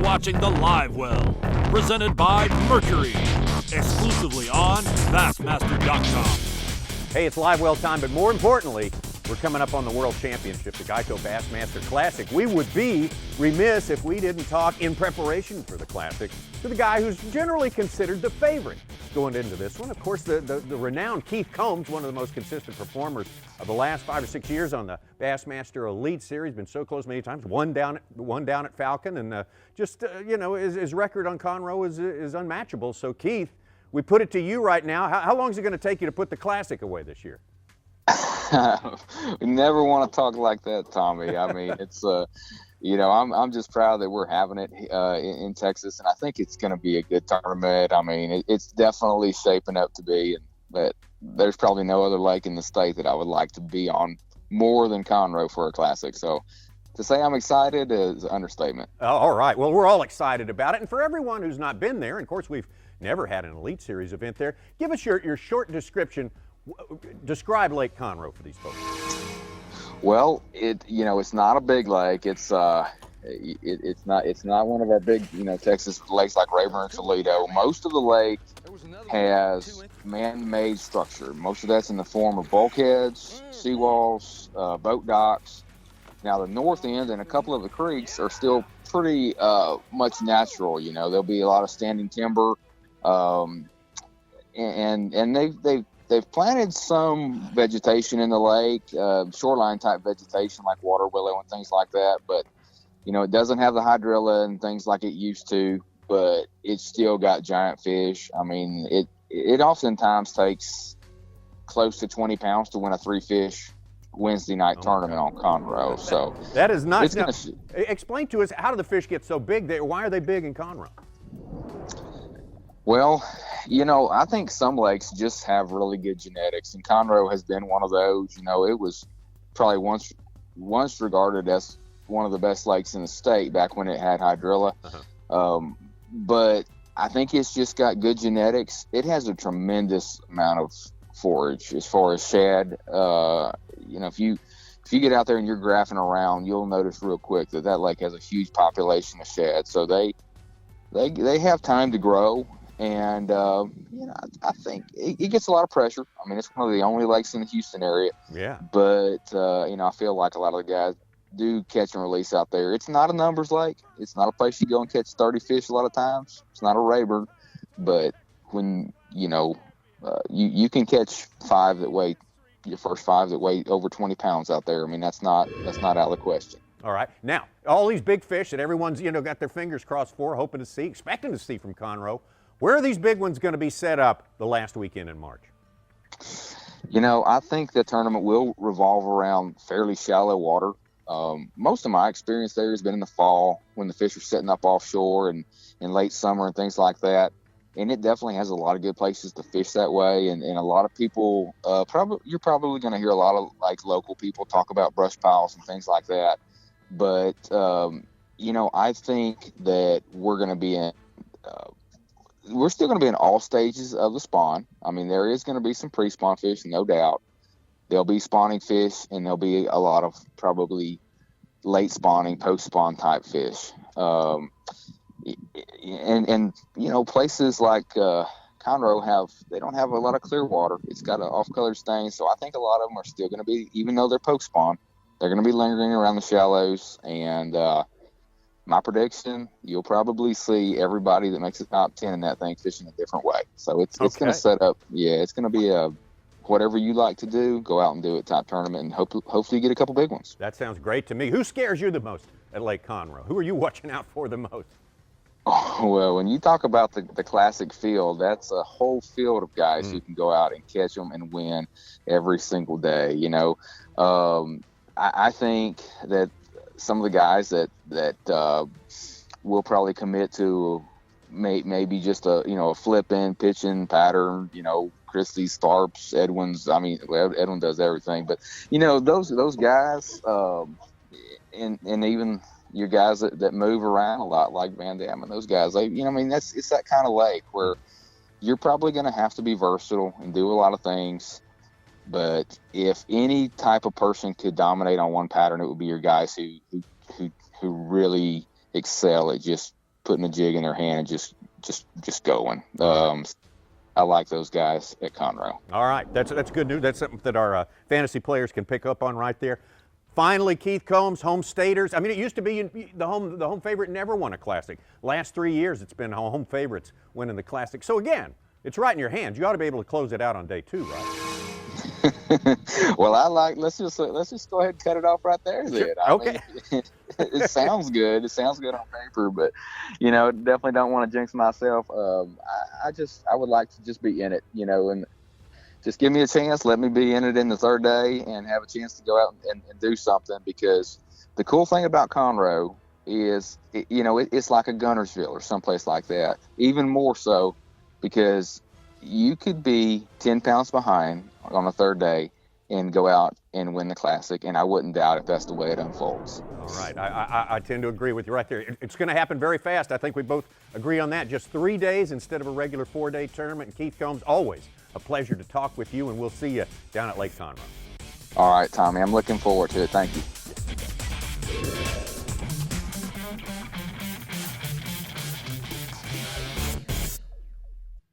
watching the Livewell, presented by Mercury, exclusively on Bassmaster.com. Hey, it's Livewell time, but more importantly, we're coming up on the World Championship, the GEICO Bassmaster Classic. We would be remiss if we didn't talk in preparation for the Classic to the guy who's generally considered the favorite going into this one. Of course, the renowned Keith Combs, one of the most consistent performers of the last 5 or 6 years on the Bassmaster Elite Series, been so close many times, won down at Falcon, and his record on Conroe is unmatchable. So Keith, we put it to you right now. How long is it going to take you to put the Classic away this year? We never want to talk like that, Tommy. I mean, it's I'm just proud that we're having it in Texas, and I think it's going to be a good tournament. I mean, it's definitely shaping up to be, but there's probably no other lake in the state that I would like to be on more than Conroe for a Classic. So to say I'm excited is an understatement. Oh, all right. Well, we're all excited about it, and for everyone who's not been there, and of course we've never had an Elite Series event there, give us your short description. Describe Lake Conroe for these folks. Well, it's not a big lake. It's not one of our big, Texas lakes like Rayburn and Toledo. Most of the lake has man-made structure. Most of that's in the form of bulkheads, seawalls, boat docks. Now the north end and a couple of the creeks are still pretty much natural. There'll be a lot of standing timber, and they've planted some vegetation in the lake, shoreline type vegetation like water willow and things like that. But, it doesn't have the hydrilla and things like it used to, but it's still got giant fish. I mean, it oftentimes takes close to 20 pounds to win a 3-fish Wednesday night tournament on Conroe. So that is not. Now, explain to us, how do the fish get so big? Why are they big in Conroe? Well, I think some lakes just have really good genetics, and Conroe has been one of those. It was probably once regarded as one of the best lakes in the state back when it had hydrilla. But I think it's just got good genetics. It has a tremendous amount of forage as far as shad. If you get out there and you're graphing around, you'll notice real quick that lake has a huge population of shad. So they have time to grow. And, I think it gets a lot of pressure. I mean, it's one of the only lakes in the Houston area. Yeah. But, I feel like a lot of the guys do catch and release out there. It's not a numbers lake. It's not a place you go and catch 30 fish a lot of times. It's not a Rayburn. But when, you can catch your first five that weigh over 20 pounds out there. I mean, that's not out of the question. All right. Now, all these big fish that everyone's, got their fingers crossed for, hoping to see, expecting to see from Conroe, where are these big ones going to be set up the last weekend in March? I think the tournament will revolve around fairly shallow water. Most of my experience there has been in the fall when the fish are setting up offshore and in late summer and things like that. And it definitely has a lot of good places to fish that way. And a lot of people, you're probably going to hear a lot of local people talk about brush piles and things like that. But, I think that we're going to be we're still going to be in all stages of the spawn. I mean, there is going to be some pre-spawn fish, no doubt. There'll be spawning fish, and there'll be a lot of probably late spawning, post-spawn type fish. Places like Conroe they don't have a lot of clear water. It's got an off-color stain, so I think a lot of them are still going to be, even though they're post-spawn, they're going to be lingering around the shallows. And my prediction, you'll probably see everybody that makes the top 10 in that thing fishing a different way. So it's going to set up, it's going to be whatever you like to do, go out and do it type tournament, and hopefully you get a couple big ones. That sounds great to me. Who scares you the most at Lake Conroe? Who are you watching out for the most? Oh, well, when you talk about the Classic field, that's a whole field of guys who can go out and catch them and win every single day. I think that some of the guys that will probably commit to maybe just a flip-in pitching pattern, Christie, Starps, Edwin's. I mean, Edwin does everything, but those guys, and even your guys that move around a lot, like Van Dam and those guys. It's that kind of lake where you're probably going to have to be versatile and do a lot of things. But if any type of person could dominate on one pattern, it would be your guys who really excel at just putting a jig in their hand and just going. I like those guys at Conroe. All right, that's good news. That's something that our fantasy players can pick up on right there. Finally, Keith Combs, home staters. I mean, it used to be the home favorite never won a Classic. Last 3 years, it's been home favorites winning the Classic. So again, it's right in your hands. You ought to be able to close it out on day 2, right? Well, let's just go ahead and cut it off right there then. Okay. I mean, it sounds good. It sounds good on paper, but definitely don't want to jinx myself. I would like to just be in it, and just give me a chance. Let me be in it in the 3rd day and have a chance to go out and do something, because the cool thing about Conroe is, it's like a Gunnersville or someplace like that. Even more so, because you could be 10 pounds behind on the 3rd day and go out and win the Classic, and I wouldn't doubt if that's the way it unfolds. All right, I tend to agree with you right there. It's going to happen very fast. I think we both agree on that. Just 3 days instead of a regular 4-day tournament. And Keith Combs, always a pleasure to talk with you, and we'll see you down at Lake Conroe. All right, Tommy, I'm looking forward to it. Thank you.